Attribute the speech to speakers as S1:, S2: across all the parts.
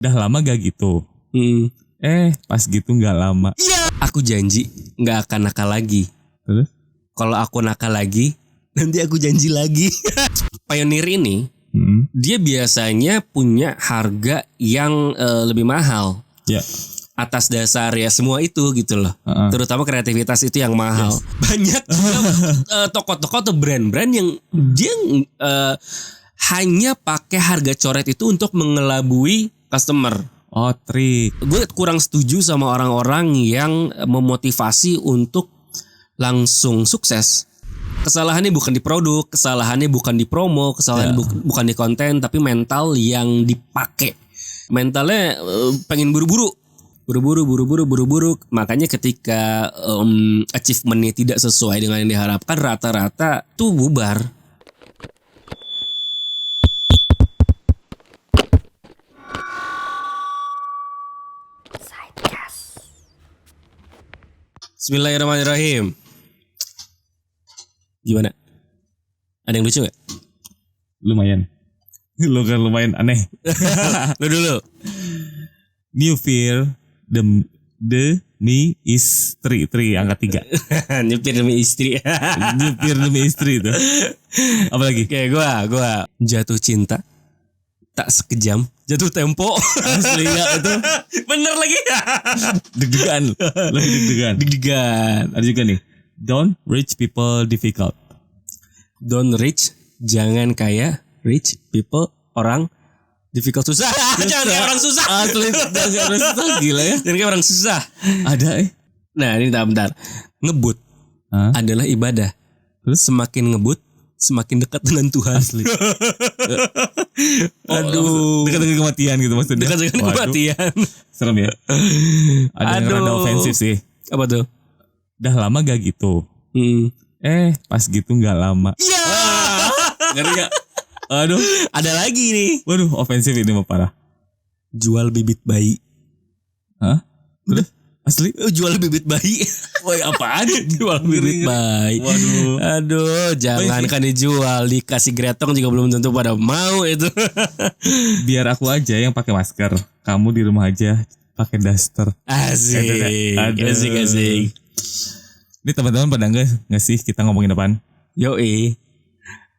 S1: Udah lama gak gitu. Pas gitu gak lama.
S2: Iya. Aku janji gak akan nakal lagi.
S1: Terus?
S2: Kalau aku nakal lagi, nanti aku janji lagi. Pioneer ini dia biasanya punya harga yang lebih mahal.
S1: Ya.
S2: Atas dasar ya semua itu gitu loh. Terutama kreativitas itu yang mahal. Yes. Banyak juga toko-toko atau brand-brand yang dia hanya pakai harga coret itu untuk mengelabui customer.
S1: Oh, trik.
S2: Gue kurang setuju sama orang-orang yang memotivasi untuk langsung sukses. Kesalahannya bukan di produk, kesalahannya bukan di promo, kesalahannya bukan di konten, tapi mental yang dipakai. Mentalnya pengen buru-buru. Makanya ketika achievementnya tidak sesuai dengan yang diharapkan, rata-rata tuh bubar. Bismillahirrahmanirrahim. Gimana? Ada yang lucu gak?
S1: Lumayan. Lo kan lumayan aneh.
S2: Lo dulu.
S1: New fear the me is 3 angka 3.
S2: Nyupir demi istri.
S1: Nyupir demi istri itu. Apalagi?
S2: Kayak gue jatuh cinta tak sekejam jatuh tempo.
S1: Asli ya itu.
S2: Bener lagi.
S1: Deg-degan. Lebih deg-degan. Ada juga nih. Don't rich people difficult.
S2: Don't rich, jangan kaya. Rich people, orang difficult, susah. Jangan kayak orang susah.
S1: Asli, jangan orang susah, gila ya.
S2: Jangan kayak orang susah.
S1: Ada
S2: Nah ini bentar. Ngebut adalah ibadah. Terus semakin ngebut, semakin dekat dengan Tuhan.
S1: Asli.
S2: Aduh.
S1: Dekat dengan kematian gitu maksudnya.
S2: Dekat dengan kematian.
S1: Serem ya. Ada yang rada ofensif sih.
S2: Apa tuh?
S1: Udah lama gak gitu. Pas gitu gak lama.
S2: Iya.
S1: Ngeri gak? Aduh.
S2: Ada lagi nih.
S1: Waduh, ofensif ini mah parah.
S2: Jual bibit bayi.
S1: Hah? Udah? Asli?
S2: Jual bibit bayi.
S1: Woi, apaan?
S2: Jual bibit bayi.
S1: Waduh.
S2: Aduh, jangankan dijual, dikasih gretong juga belum tentu pada mau itu.
S1: Biar aku aja yang pakai masker. Kamu di rumah aja pakai daster.
S2: Asik. Asik.
S1: Ini teman-teman pada enggak sih kita ngomongin apaan?
S2: Yoi.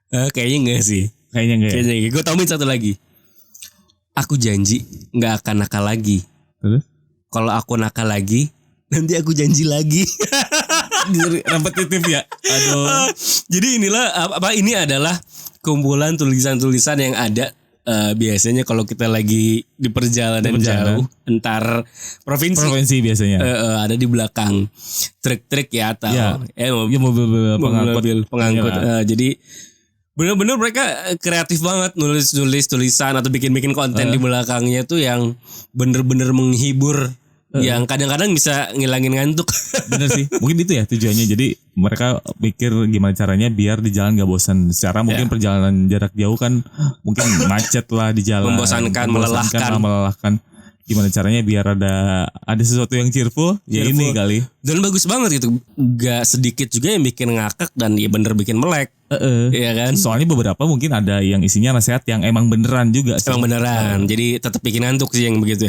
S2: Kayaknya enggak sih.
S1: Kayaknya enggak ya?
S2: Gue tambahin satu lagi. Aku janji gak akan nakal lagi.
S1: Terus?
S2: Kalau aku nakal lagi, nanti aku janji lagi.
S1: Repetitif ya. Aduh.
S2: Jadi ini adalah kumpulan tulisan-tulisan yang ada biasanya kalau kita lagi di perjalanan jauh antar provinsi
S1: biasanya.
S2: Ada di belakang truk-truk ya atau mobil pengangkut. Jadi benar-benar mereka kreatif banget nulis tulisan atau bikin konten di belakangnya tuh yang bener-bener menghibur. Yang kadang-kadang bisa ngilangin ngantuk.
S1: Bener sih. Mungkin itu ya tujuannya. Jadi mereka pikir gimana caranya biar di jalan gak bosan. Secara mungkin perjalanan jarak jauh kan mungkin macet lah di jalan.
S2: Membosankan,
S1: melelahkan. Gimana caranya biar ada sesuatu yang cheerful. Ya ini kali.
S2: Dan bagus banget gitu. Gak sedikit juga yang bikin ngakak dan ya bener bikin melek. Iya kan?
S1: Soalnya beberapa mungkin ada yang isinya nasihat yang emang beneran juga.
S2: Emang beneran. Jadi tetap bikin ngantuk sih yang begitu.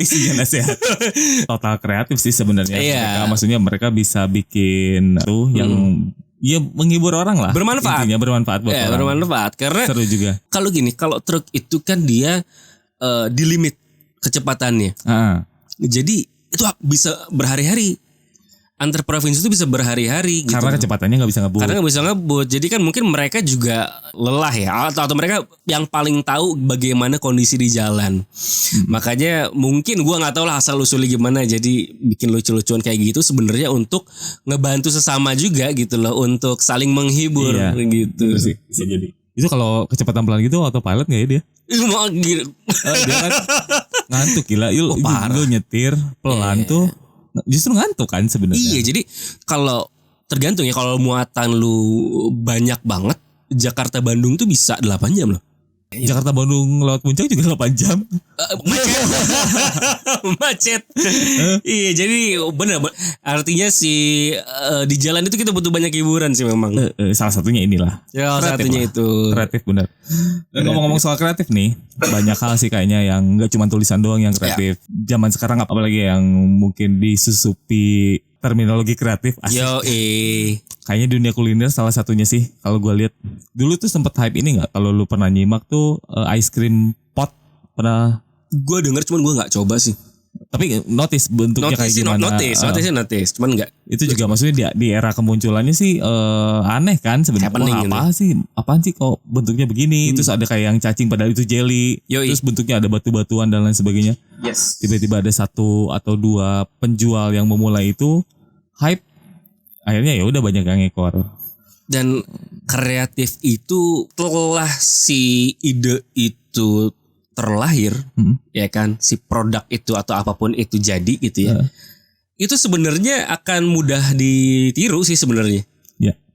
S1: Isinya nasihat. Total kreatif sih sebenarnya.
S2: Iya.
S1: Maksudnya mereka bisa bikin tuh yang ya menghibur orang lah.
S2: Bermanfaat.
S1: Intinya bermanfaat buat orang.
S2: Bermanfaat. Karena
S1: seru juga.
S2: Kalau gini, kalau truk itu kan dia di limit kecepatannya. Jadi itu bisa berhari-hari. Antar provinsi itu bisa berhari-hari gitu.
S1: Karena kecepatannya gak bisa
S2: ngebut. Jadi kan mungkin mereka juga lelah ya. Atau mereka yang paling tahu bagaimana kondisi di jalan. Makanya mungkin gue gak tahu lah asal usulnya gimana. Jadi bikin lucu-lucuan kayak gitu sebenarnya untuk ngebantu sesama juga gitu loh. Untuk saling menghibur gitu.
S1: Bisa jadi. Itu kalau kecepatan pelan gitu autopilot gak ya dia?
S2: Mau gitu.
S1: Dia kan ngantuk gila. Lu nyetir pelan tuh. Justru ngantuk kan sebenarnya.
S2: Iya, jadi kalau tergantung ya, kalau muatan lu banyak banget, Jakarta Bandung tuh bisa 8 jam loh.
S1: Jakarta Bandung lewat Puncak juga 8 jam.
S2: Macet. Iya, jadi bener. Artinya di jalan itu kita butuh banyak hiburan sih memang.
S1: Salah satunya inilah.
S2: Ya, salah satunya itu.
S1: Kreatif bener. Dan ngomong-ngomong soal kreatif nih, banyak hal sih kayaknya yang nggak cuma tulisan doang yang kreatif. Zaman sekarang apalagi yang mungkin disusupi terminologi kreatif.
S2: Yo,
S1: kayaknya dunia kuliner salah satunya sih. Kalau gue lihat dulu tuh sempet hype ini nggak? Kalau lu pernah nyimak tuh ice cream pot pernah?
S2: Gue denger cuman gue nggak coba sih.
S1: Tapi notice bentuknya kayak gimana?
S2: Notice, cuman nggak.
S1: Itu juga maksudnya di era kemunculannya sih aneh kan sebenarnya. Apaan sih kok bentuknya begini? Terus ada kayak yang cacing padahal itu jelly. Terus bentuknya ada batu-batuan dan lain sebagainya.
S2: Yes.
S1: Tiba-tiba ada 1 atau 2 penjual yang memulai itu hype. Akhirnya ya udah banyak yang ngekor.
S2: Dan kreatif itu telah si ide itu terlahir, ya kan, si produk itu atau apapun itu jadi gitu ya. Itu sebenarnya akan mudah ditiru sih sebenarnya.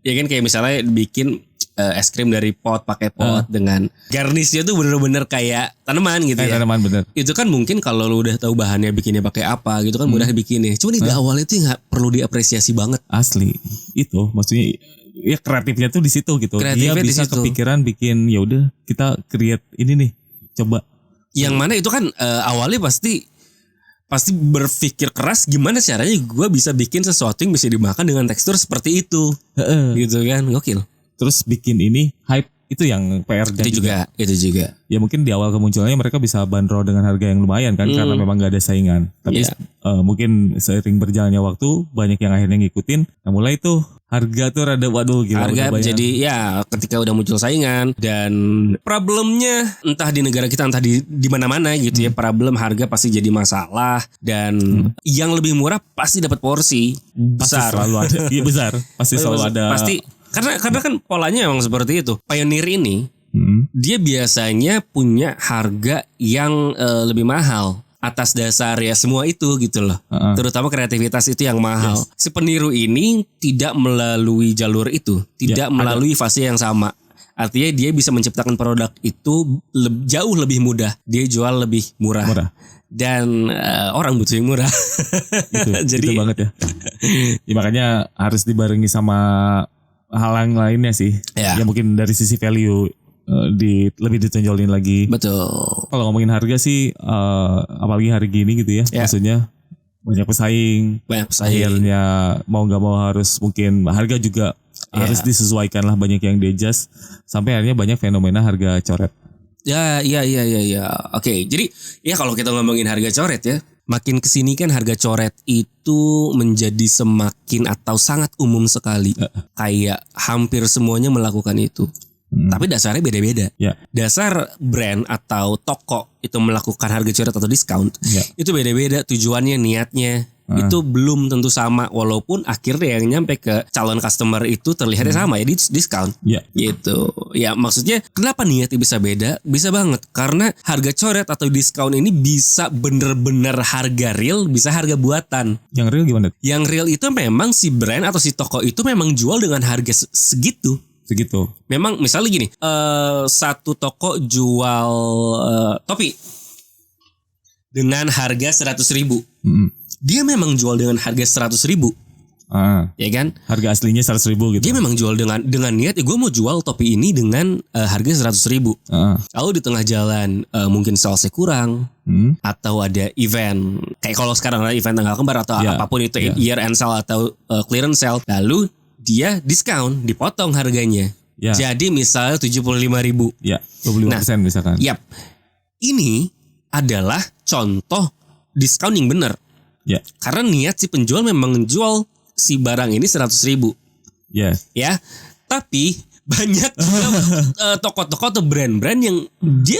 S2: Ya kan, kayak misalnya bikin es krim dari pot, pakai pot dengan garnishnya tuh bener-bener kayak tanaman gitu ya.
S1: Tanaman bener.
S2: Itu kan mungkin kalau lu udah tahu bahannya bikinnya pakai apa gitu kan mudah bikinnya. Cuma di awal itu nggak perlu diapresiasi banget.
S1: Asli. Itu maksudnya ya kreatifnya tuh di situ gitu. Dia bisa kepikiran bikin ya udah kita create ini nih. Coba.
S2: Yang mana itu kan awalnya pasti berpikir keras gimana caranya gue bisa bikin sesuatu yang bisa dimakan dengan tekstur seperti itu. Gitu kan, gokil.
S1: Terus bikin ini hype itu yang PR
S2: itu juga.
S1: Ya mungkin di awal kemunculannya mereka bisa bandrol dengan harga yang lumayan kan karena memang gak ada saingan. Tapi mungkin seiring berjalannya waktu banyak yang akhirnya ngikutin. Nah mulai tuh harga tuh rada waduh gila.
S2: Harga jadi ya ketika udah muncul saingan dan problemnya entah di negara kita entah di mana-mana gitu ya. Problem harga pasti jadi masalah dan yang lebih murah pasti dapat porsi besar.
S1: Pasti selalu ada. Iya besar. Pasti selalu ada.
S2: Pasti karena kan polanya emang seperti itu. Pioneer ini dia biasanya punya harga yang lebih mahal atas dasar ya semua itu gitu loh. Terutama kreativitas itu yang mahal. Si peniru ini tidak melalui jalur itu, tidak melalui fase yang sama. Artinya dia bisa menciptakan produk itu jauh lebih mudah. Dia jual lebih murah. Dan orang butuh yang murah.
S1: Jadi itu banget ya. Ya makanya harus dibarengi sama hal yang lainnya sih. Ya mungkin dari sisi value lebih ditonjolin lagi.
S2: Betul.
S1: Kalau ngomongin harga sih apalagi hari gini gitu ya. Maksudnya banyak pesaing. Akhirnya mau gak mau harus mungkin harga juga harus disesuaikan lah, banyak yang di-adjust sampai akhirnya banyak fenomena harga coret.
S2: Ya. Oke, jadi ya kalau kita ngomongin harga coret ya, makin kesini kan harga coret itu menjadi semakin atau sangat umum sekali. Kayak hampir semuanya melakukan itu. Tapi dasarnya beda-beda. Dasar brand atau toko itu melakukan harga coret atau diskon itu beda-beda tujuannya, niatnya. Itu belum tentu sama walaupun akhirnya yang nyampe ke calon customer itu terlihatnya sama ya, diskon. Gitu. Ya maksudnya kenapa niatnya bisa beda? Bisa banget karena harga coret atau diskon ini bisa bener-bener harga real, bisa harga buatan.
S1: Yang real gimana?
S2: Yang real itu memang si brand atau si toko itu memang jual dengan harga segitu. Memang misalnya gini, satu toko jual topi dengan harga 100.000. Dia memang jual dengan harga 100.000. Ya kan?
S1: Harga aslinya 100.000 gitu.
S2: Dia memang jual dengan niat gue mau jual topi ini dengan harga 100.000. Lalu di tengah jalan mungkin salesnya kurang atau ada event. Kayak kalau sekarang ada event tanggal kembar atau apapun itu year end sale atau clearance sale. Lalu dia diskon, dipotong harganya. Jadi misalnya 75.000.
S1: 25% misalkan.
S2: Ini adalah contoh diskon yang benar. Karena niat si penjual memang menjual si barang ini 100.000. Ya. Tapi banyak juga toko-toko atau brand-brand yang dia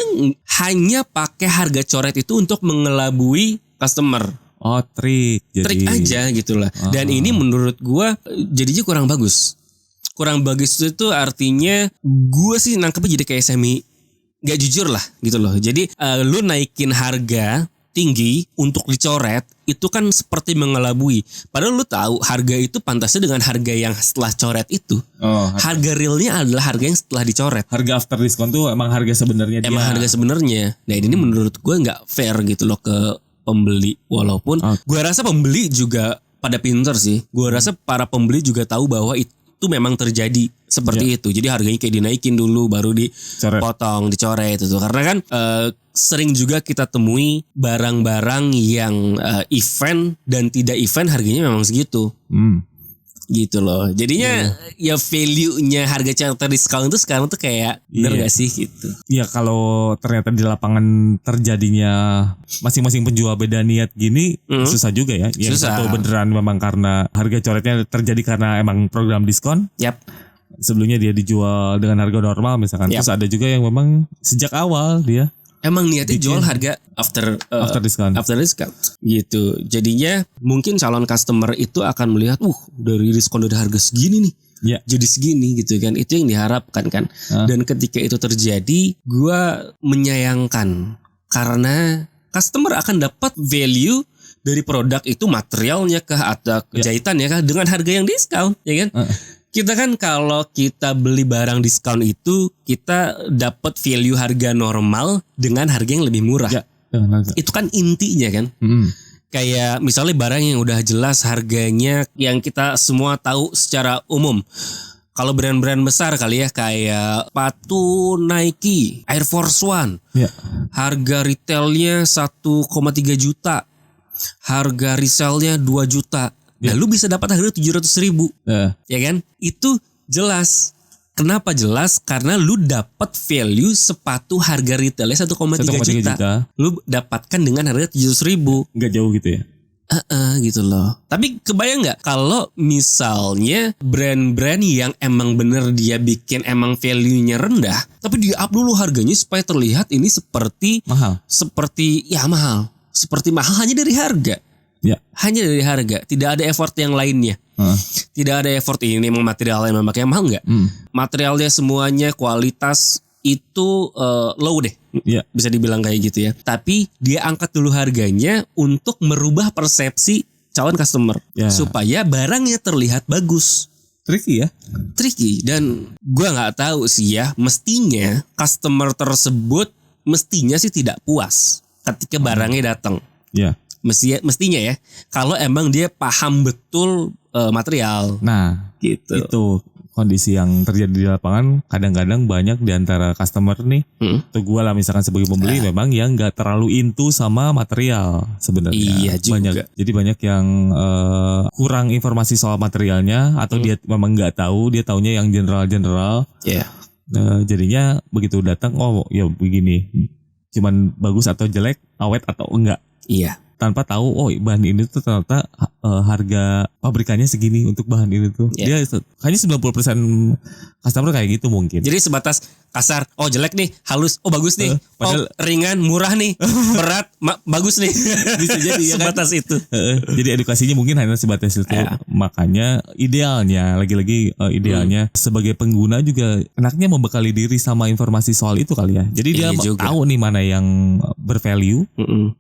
S2: hanya pakai harga coret itu untuk mengelabui customer.
S1: Trik
S2: aja gitu lah. Dan ini menurut gue jadinya kurang bagus. Kurang bagus itu artinya gue sih nangkepnya jadi kayak semi gak jujur lah gitu loh. Jadi lu naikin harga tinggi untuk dicoret itu kan seperti mengelabui. Padahal lu tahu harga itu pantasnya dengan harga yang setelah coret itu. Harga realnya adalah harga yang setelah dicoret.
S1: Harga after discount tuh emang harga sebenarnya dia.
S2: Emang harga sebenarnya. Nah ini menurut gue nggak fair gitu loh ke pembeli. Walaupun gue rasa pembeli juga pada pinter sih. Gue rasa para pembeli juga tahu bahwa itu memang terjadi seperti itu. Jadi harganya kayak dinaikin dulu baru dipotong, dicoret itu. Karena kan sering juga kita temui barang-barang yang event dan tidak event harganya memang segitu. Gitu loh. Jadinya ya value-nya harga charter discount itu sekarang tuh kayak bener gak sih gitu.
S1: Iya, kalau ternyata di lapangan terjadinya masing-masing penjual beda niat gini susah juga ya. Yang satu beneran memang karena harga coretnya terjadi karena emang program diskon. Sebelumnya dia dijual dengan harga normal misalkan. Terus ada juga yang memang sejak awal dia
S2: emang niatnya jual harga after
S1: discount
S2: gitu. Jadinya mungkin calon customer itu akan melihat dari diskon dari harga segini nih jadi segini gitu kan. Itu yang diharapkan kan. Dan ketika itu terjadi, gue menyayangkan karena customer akan dapat value dari produk itu, materialnya kah atau jahitannya kah dengan harga yang diskon, ya kan? Kita kan kalau kita beli barang diskon itu kita dapat value harga normal dengan harga yang lebih murah. Itu kan intinya kan. Kayak misalnya barang yang udah jelas harganya yang kita semua tahu secara umum. Kalau brand-brand besar kali ya kayak sepatu Nike, Air Force One. Harga retailnya 1,3 juta. Harga resellnya 2 juta. Nah lu bisa dapat harga 700.000 ya kan? Itu jelas. Kenapa jelas? Karena lu dapat value sepatu harga retailnya 1,3 juta. Lu dapatkan dengan harga 700.000.
S1: Gak jauh gitu ya?
S2: Gitu loh. Tapi kebayang gak kalau misalnya brand-brand yang emang bener dia bikin emang value-nya rendah, tapi dia up dulu harganya supaya terlihat ini seperti
S1: mahal.
S2: Seperti mahal. Seperti mahal hanya dari harga. Hanya dari harga, tidak ada effort yang lainnya. Tidak ada effort ini memang materialnya memang kayak mahal enggak? Materialnya semuanya kualitas itu low deh. Bisa dibilang kayak gitu ya. Tapi dia angkat dulu harganya untuk merubah persepsi calon customer supaya barangnya terlihat bagus. Tricky dan gua nggak tahu sih ya, mestinya customer tersebut mestinya sih tidak puas ketika barangnya datang. Mestinya ya, kalau emang dia paham betul material.
S1: Nah,
S2: gitu.
S1: Itu kondisi yang terjadi di lapangan. Kadang-kadang banyak di antara customer nih, atau gue lah misalkan sebagai pembeli, memang yang nggak terlalu into sama material sebenarnya.
S2: Iya juga.
S1: Jadi banyak yang kurang informasi soal materialnya, atau dia memang nggak tahu, dia taunya yang general. Jadinya begitu datang, ya begini, cuman bagus atau jelek, awet atau enggak. Tanpa tahu bahan ini tuh ternyata harga pabrikannya segini untuk bahan ini tuh. Dia hanya 90% customer kayak gitu mungkin.
S2: Jadi sebatas kasar, jelek nih, halus, bagus nih, padahal ringan, murah nih, berat, bagus nih.
S1: Bisa jadi
S2: sebatas
S1: kan?
S2: itu.
S1: Jadi edukasinya mungkin hanya sebatas itu. Makanya idealnya, lagi-lagi idealnya sebagai pengguna juga enaknya membekali diri sama informasi soal itu kali ya. Jadi dia tahu nih mana yang bervalue,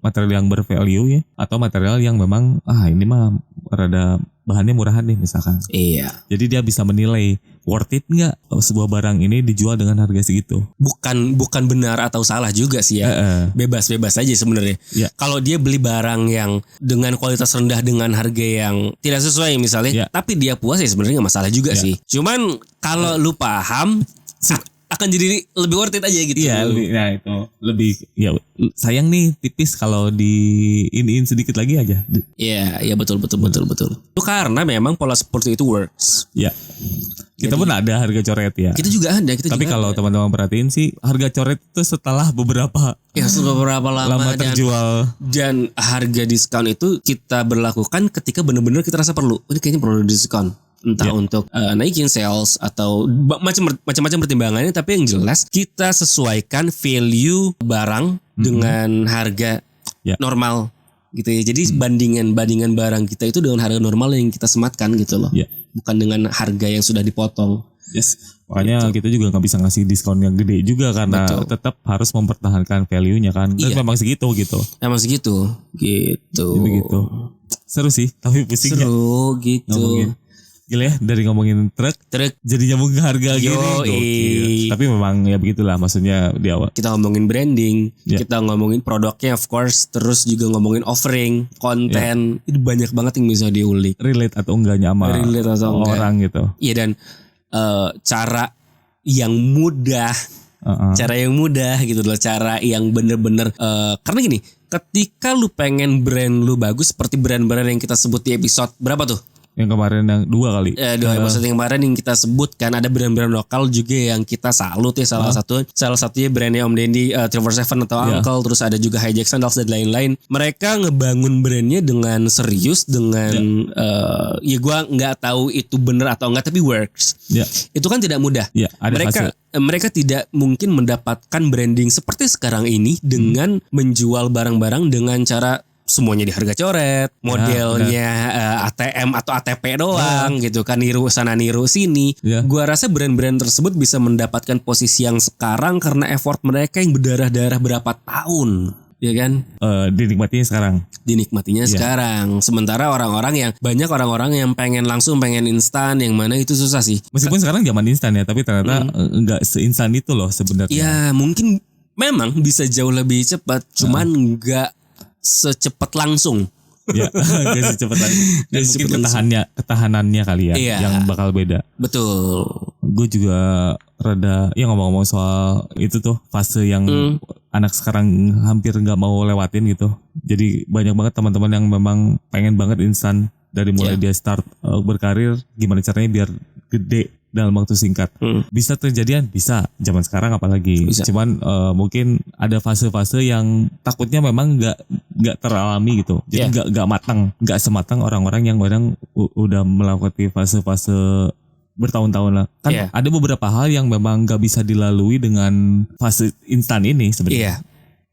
S1: material yang bervalue ya, atau material yang memang ini mah rada bahannya murahan nih misalkan. Jadi dia bisa menilai worth it nggak sebuah barang ini dijual dengan harga segitu.
S2: Bukan benar atau salah juga sih ya. Bebas-bebas aja sebenarnya. Kalau dia beli barang yang dengan kualitas rendah dengan harga yang tidak sesuai misalnya, tapi dia puas ya sebenarnya nggak masalah juga sih. Cuman kalau lu paham akan jadi lebih worth it aja gitu.
S1: Nah itu lebih sayang nih tipis kalau di iniin sedikit lagi aja.
S2: Iya betul. Itu karena memang pola seperti itu works.
S1: Kita pun ada harga coret ya.
S2: Kita juga ada.
S1: Tapi kalau teman-teman perhatiin sih harga coret itu setelah beberapa lama terjual.
S2: Dan harga diskon itu kita berlakukan ketika benar-benar kita rasa perlu. Ini kayaknya perlu diskon. Entah untuk naikin sales atau macam-macam pertimbangannya, tapi yang jelas kita sesuaikan value barang dengan harga normal gitu ya. Jadi bandingan barang kita itu dengan harga normal yang kita sematkan gitu loh. Bukan dengan harga yang sudah dipotong.
S1: Yes. Makanya kita juga nggak bisa ngasih diskon yang gede juga karena tetap harus mempertahankan value-nya kan. Dan memang segitu gitu.
S2: Emang segitu gitu.
S1: Jadi begitu. Seru sih, tapi pusing ya.
S2: Seru gitu.
S1: Ngomongin. Gila ya, dari ngomongin truk jadi nyambung ke harga gini. Tapi memang ya begitulah maksudnya di awal.
S2: Kita ngomongin branding, kita ngomongin produknya of course, terus juga ngomongin offering, konten. Itu banyak banget yang bisa diulik.
S1: Relate atau enggaknya sama orang gitu.
S2: Iya, dan cara yang mudah, cara yang mudah gitu loh, cara yang bener-bener karena gini, ketika lu pengen brand lu bagus seperti brand-brand yang kita sebut di episode berapa tuh?
S1: Yang kemarin yang 2 kali.
S2: Dua episode yang kemarin yang kita sebut kan, ada brand-brand lokal juga yang kita salut ya, salah satunya brandnya Om Dendi, 347 atau Uncle, terus ada juga Hijack Sandals dan lain-lain. Mereka ngebangun brandnya dengan serius, dengan ya gue nggak tahu itu bener atau enggak, tapi works. Itu kan tidak mudah. Mereka tidak mungkin mendapatkan branding seperti sekarang ini dengan menjual barang-barang dengan cara semuanya di harga coret, modelnya ATM atau ATP doang gitu kan, niru sana niru sini. Gua rasa brand-brand tersebut bisa mendapatkan posisi yang sekarang karena effort mereka yang berdarah-darah berapa tahun, ya kan? Dinikmatinya sekarang. Sementara banyak orang-orang yang pengen langsung, pengen instan, yang mana itu susah sih.
S1: Meskipun sekarang zaman instan ya, tapi ternyata enggak seinstan itu loh sebenarnya.
S2: Ya mungkin memang bisa jauh lebih cepat, cuman enggak secepat langsung.
S1: Gak secepat lagi. Dan mungkin ketahanannya kali ya yang bakal beda.
S2: Betul.
S1: Gue juga rada ngomong-ngomong soal itu tuh fase yang anak sekarang hampir gak mau lewatin gitu. Jadi banyak banget teman-teman yang memang pengen banget instan dari mulai dia start berkarir, gimana caranya biar gede dalam waktu singkat. Bisa terjadian, bisa. Zaman sekarang apalagi. Bisa. Cuman mungkin ada fase-fase yang takutnya memang nggak teralami gitu. Jadi nggak matang, nggak sematang orang-orang yang udah melewati fase-fase bertahun-tahun lah. Kan ada beberapa hal yang memang nggak bisa dilalui dengan fase instan ini sebenarnya.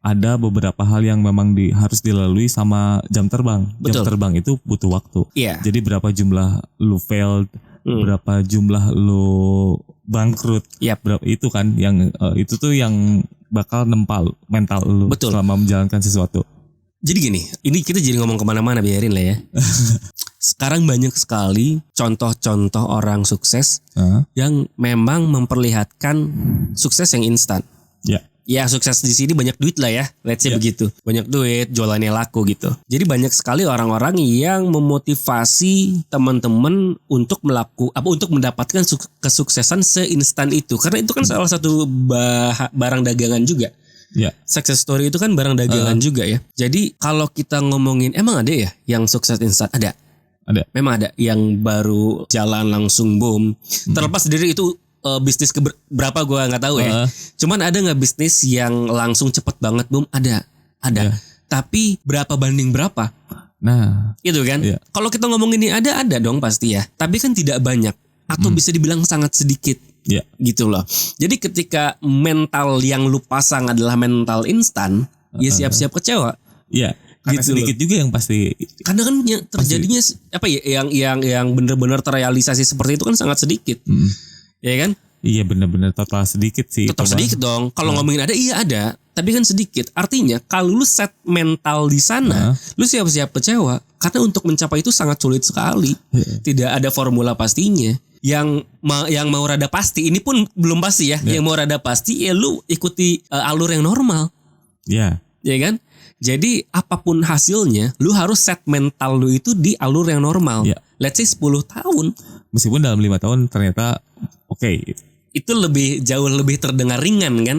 S1: Ada beberapa hal yang memang harus dilalui sama jam terbang. Jam terbang itu butuh waktu. Jadi berapa jumlah lu failed, berapa jumlah lo bangkrut, berapa itu kan yang itu tuh yang bakal nempal mental lo selama menjalankan sesuatu.
S2: Jadi gini, ini kita jadi ngomong kemana-mana, biarin lah ya. Sekarang banyak sekali contoh-contoh orang sukses yang memang memperlihatkan sukses yang instan. Ya sukses di sini banyak duit lah ya, let's say begitu. Banyak duit, jualannya laku gitu. Jadi banyak sekali orang-orang yang memotivasi teman-teman untuk mendapatkan kesuksesan seinstan itu. Karena itu kan salah satu barang dagangan juga. Success story itu kan barang dagangan juga ya. Jadi kalau kita ngomongin, emang ada ya yang sukses instan? Ada. Memang ada yang baru jalan langsung boom. Terlepas dari itu bisnis berapa gue nggak tahu ya. Cuman ada nggak bisnis yang langsung cepet banget boom? Ada. Tapi berapa banding berapa?
S1: Nah,
S2: itu kan. Kalau kita ngomong ini ada dong pasti ya. Tapi kan tidak banyak atau bisa dibilang sangat sedikit. Gitu loh. Jadi ketika mental yang lu pasang adalah mental instan, ya siap-siap kecewa.
S1: Karena gitu sedikit loh. Juga yang pasti.
S2: Karena kan yang terjadinya apa ya, yang benar-benar terrealisasi seperti itu kan sangat sedikit. Ya kan?
S1: Iya benar-benar total sedikit sih.
S2: Tetap sedikit dong. Kalau ngomongin ada, tapi kan sedikit. Artinya kalau lu set mental di sana, lu siap-siap kecewa. Karena untuk mencapai itu sangat sulit sekali. Tidak ada formula pastinya. Yang mau rada pasti, ini pun belum pasti ya. Yang mau rada pasti ya lu ikuti alur yang normal. Ya kan? Jadi apapun hasilnya, lu harus set mental lu itu di alur yang normal. Let's say 10 tahun.
S1: Meskipun dalam 5 tahun ternyata
S2: itu jauh lebih terdengar ringan kan.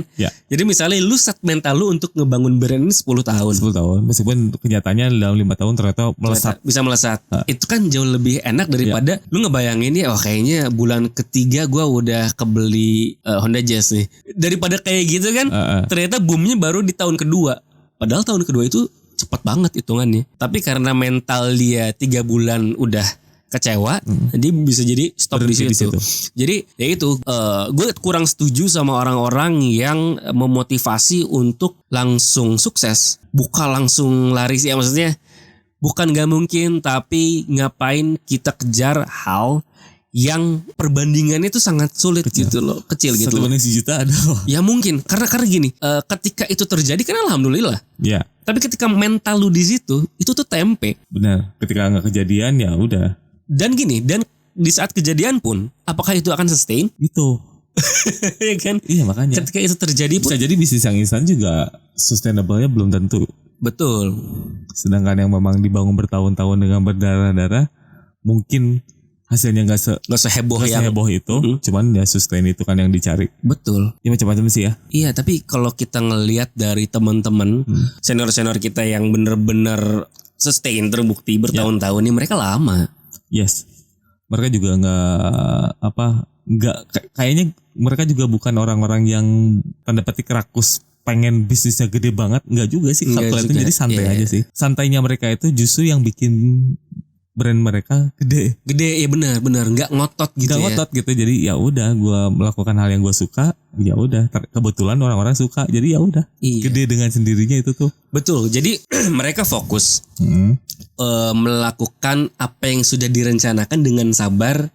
S2: Jadi misalnya lu set mental lu untuk ngebangun brand ini 10 tahun.
S1: 10 tahun. Meskipun kenyataannya dalam 5 tahun ternyata melesat.
S2: Bisa melesat. Itu kan jauh lebih enak daripada lu ngebayangin ya, kayaknya bulan ketiga gua udah kebeli Honda Jazz nih. Daripada kayak gitu kan. Ternyata boomnya baru di tahun kedua. Padahal tahun kedua itu cepat banget hitungannya. Tapi karena mental dia 3 bulan udah kecewa, dia bisa jadi stop di situ. Jadi ya itu, gue kurang setuju sama orang-orang yang memotivasi untuk langsung sukses, bukan langsung laris ya, maksudnya bukan gak mungkin, tapi ngapain kita kejar hal yang perbandingannya itu sangat sulit gitu loh, kecil gitu.
S1: 1/1 juta ada.
S2: Ya mungkin karena gini, ketika itu terjadi kan alhamdulillah.
S1: Ya.
S2: Tapi ketika mental lu di situ, itu tuh tempe.
S1: Benar. Ketika nggak kejadian ya udah.
S2: Dan di saat kejadian pun, apakah itu akan sustain?
S1: Itu.
S2: Ya kan?
S1: Iya makanya.
S2: Ketika itu terjadi pun,
S1: bisa jadi bisnis yang instan juga sustainable-nya belum tentu.
S2: betul.
S1: Sedangkan yang memang dibangun bertahun-tahun dengan berdarah-darah, mungkin hasilnya nggak
S2: seheboh
S1: itu, cuman ya sustain itu kan yang dicari.
S2: Betul.
S1: Ya macam-macam sih ya.
S2: Iya, tapi kalau kita ngelihat dari teman-teman senior-senior kita yang bener-bener sustain terbukti bertahun-tahun ini, mereka lama.
S1: Yes. Mereka juga kayaknya mereka juga bukan orang-orang yang tanda petik rakus pengen bisnisnya gede banget, enggak juga sih. Kelihatan jadi santai aja sih. Santainya mereka itu justru yang bikin brand mereka gede
S2: ya benar nggak ngotot gitu.
S1: Nggak ngotot gitu, jadi ya udah gue melakukan hal yang gue suka, ya udah kebetulan orang-orang suka, jadi ya udah gede dengan sendirinya itu tuh.
S2: Betul, jadi mereka fokus melakukan apa yang sudah direncanakan dengan sabar,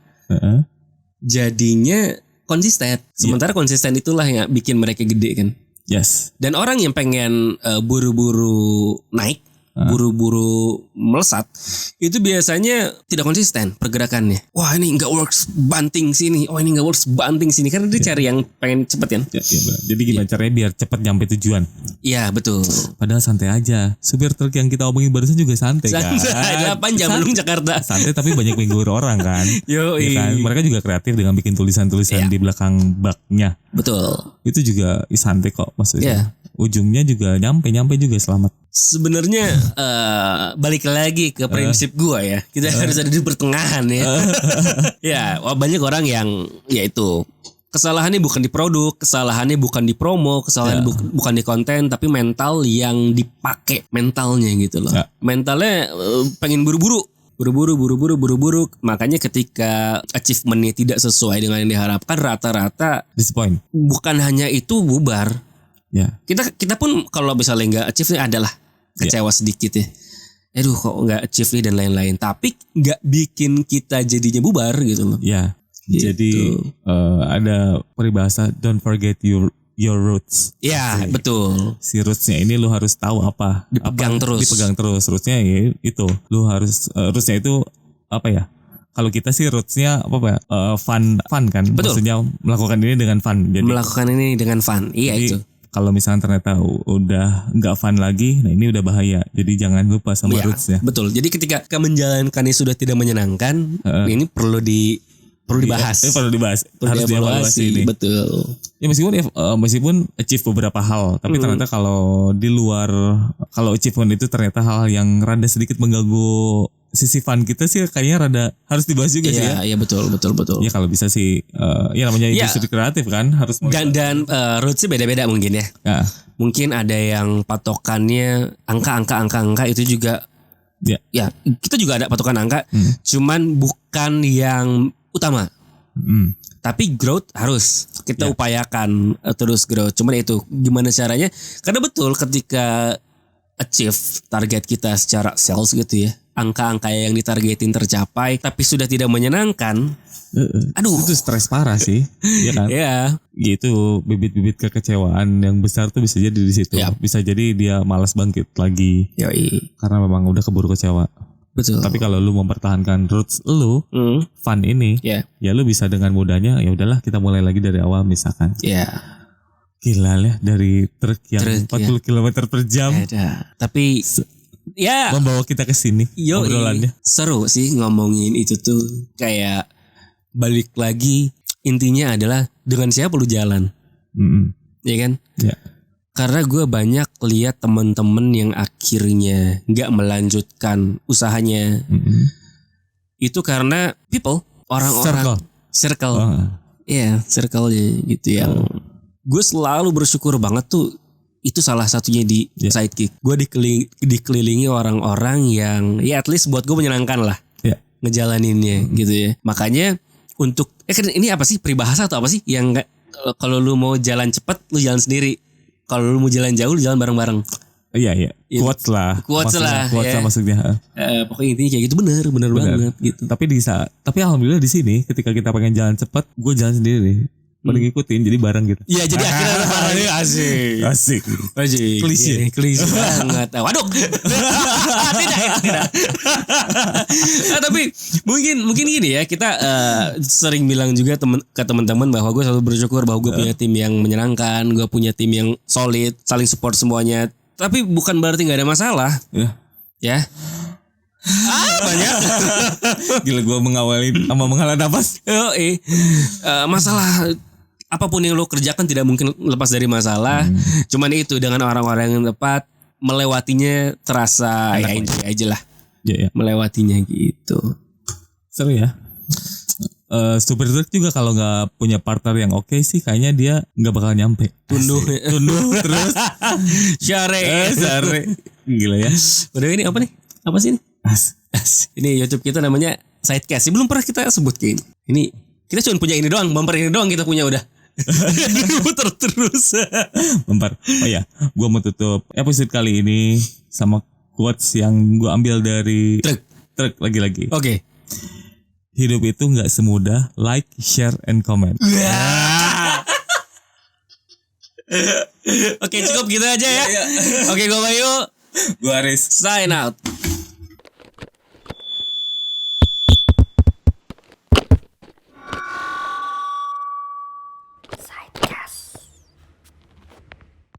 S2: jadinya konsisten. Sementara konsisten itulah yang bikin mereka gede kan.
S1: Yes.
S2: Dan orang yang pengen buru-buru naik, buru-buru melesat, itu biasanya tidak konsisten pergerakannya. Wah ini nggak works, banting sini. Oh ini nggak works, banting sini. Karena dia cari yang pengen cepet kan.
S1: Ya, jadi gimana caranya biar cepet nyampe tujuan?
S2: Iya betul.
S1: Padahal santai aja. Supir truk yang kita omongin barusan juga santai kan.
S2: 8 jam belum Jakarta.
S1: Santai tapi banyak minggu orang kan.
S2: Yo
S1: ya kan? Mereka juga kreatif dengan bikin tulisan-tulisan di belakang baknya.
S2: Betul.
S1: Itu juga santai kok maksudnya.
S2: Yeah.
S1: Ujungnya juga nyampe juga selamat.
S2: Sebenarnya balik lagi ke prinsip gua ya, kita harus ada di pertengahan ya. Ya, banyak orang yang yaitu kesalahannya bukan di produk, kesalahannya bukan di promo, kesalahannya bukan di konten, tapi mental yang dipakai mentalnya gitu loh. Mentalnya pengen buru-buru. Makanya ketika achievementnya tidak sesuai dengan yang diharapkan, rata-rata
S1: disappoint.
S2: Bukan hanya itu, bubar.
S1: Ya.
S2: Kita pun kalau misalnya nggak achieve nih adalah kecewa sedikit ya. Aduh kok nggak achieve nih dan lain-lain. Tapi nggak bikin kita jadinya bubar gitu loh.
S1: Ya.
S2: Gitu.
S1: Jadi ada peribahasa don't forget your roots.
S2: Ya betul.
S1: Si rootsnya ini lu harus tahu apa.
S2: Dipegang terus.
S1: Rootsnya ya itu. Lu harus rootsnya itu apa ya? Kalau kita sih rootsnya fun kan.
S2: Betul.
S1: Maksudnya melakukan ini dengan fun. Jadi,
S2: melakukan ini dengan fun. Iya
S1: jadi,
S2: itu.
S1: Kalau misalnya ternyata udah nggak fun lagi, nah ini udah bahaya. Jadi jangan lupa sama rootsnya.
S2: Betul. Jadi ketika menjalankannya sudah tidak menyenangkan, ini perlu dibahas.
S1: Perlu dibahas. Harus dievaluasi ini.
S2: Betul.
S1: Ya meskipun achieve beberapa hal, tapi ternyata kalau di luar, kalau achievement itu ternyata hal yang rada sedikit mengganggu sisi fun kita sih, kayaknya rada harus dibahas juga sih ya.
S2: Iya betul. Ya
S1: kalau bisa sih, ya namanya industri kreatif kan harus.
S2: Dan rootsnya beda-beda mungkin ya. Mungkin ada yang patokannya angka itu juga. Ya kita juga ada patokan angka, cuman bukan yang utama. Tapi growth harus kita upayakan terus growth. Cuman itu gimana caranya? Karena betul ketika achieve target kita secara sales gitu ya, angka-angka yang ditargetin tercapai tapi sudah tidak menyenangkan, aduh
S1: itu stres parah sih. Iya kan?
S2: Iya.
S1: Gitu, bibit-bibit kekecewaan yang besar tuh bisa jadi di situ. Bisa jadi dia malas bangkit lagi.
S2: Yoi.
S1: Karena memang udah keburu kecewa.
S2: Betul.
S1: Tapi kalau lu mempertahankan roots lu, fun ini, ya lu bisa dengan mudahnya, ya udahlah kita mulai lagi dari awal misalkan. Gila ya, dari truk yang 40 km per jam.
S2: Tapi
S1: membawa kita ke sini obrolannya.
S2: Seru sih ngomongin itu tuh, kayak balik lagi intinya adalah dengan siapa lu jalan. Ya kan?
S1: Ya.
S2: Karena gue banyak lihat teman-teman yang akhirnya nggak melanjutkan usahanya. Itu karena people, orang-orang, circle. Circle gitu yang gue selalu bersyukur banget tuh. Itu salah satunya di Sidekick. Gue dikelilingi orang-orang yang ya at least buat gue menyenangkan lah ngejalaninnya gitu ya. Makanya untuk ini apa sih, peribahasa atau apa sih yang kalau lu mau jalan cepat lu jalan sendiri, kalau lu mau jalan jauh lu jalan bareng-bareng.
S1: Iya. Quotes lah.
S2: Quotes ya.
S1: Maksudnya.
S2: Pokoknya intinya kayak gitu bener banget gitu.
S1: Tapi alhamdulillah di sini ketika kita pengen jalan cepat, gue jalan sendiri nih. Pada ngikutin jadi bareng gitu.
S2: Iya jadi akhirnya asik. Klise banget. Waduh. tidak. Tapi mungkin gini ya, kita sering bilang juga ke teman-teman bahwa gue selalu bersyukur bahwa gue punya tim yang menyenangkan, gue punya tim yang solid, saling support semuanya. Tapi bukan berarti nggak ada masalah. Ya. Banyak.
S1: Gila gue menghela nafas.
S2: Masalah apapun yang lo kerjakan tidak mungkin lepas dari masalah. Cuman itu dengan orang-orang yang tepat melewatinya terasa ya enjoy aja lah.
S1: Ya.
S2: Melewatinya gitu.
S1: Seru ya. Super Truck juga kalau nggak punya partner yang oke sih kayaknya dia nggak bakal nyampe. Tunduh terus.
S2: Syare.
S1: Gila ya.
S2: Udah ini apa nih? Apa sih ini? Ini YouTube kita namanya Sidecast. Belum pernah kita sebut kayak ini. Ini kita cuma punya ini doang, bumper ini doang kita punya udah. Putar terus.
S1: Bumper. Oh ya, gue mau tutup episode kali ini sama quotes yang gue ambil dari truk lagi-lagi.
S2: Oke.
S1: Hidup itu nggak semudah like, share, and comment.
S2: Oke, cukup gitu aja ya. Oke, gue Bayu.
S1: Gue Aris.
S2: Sign out.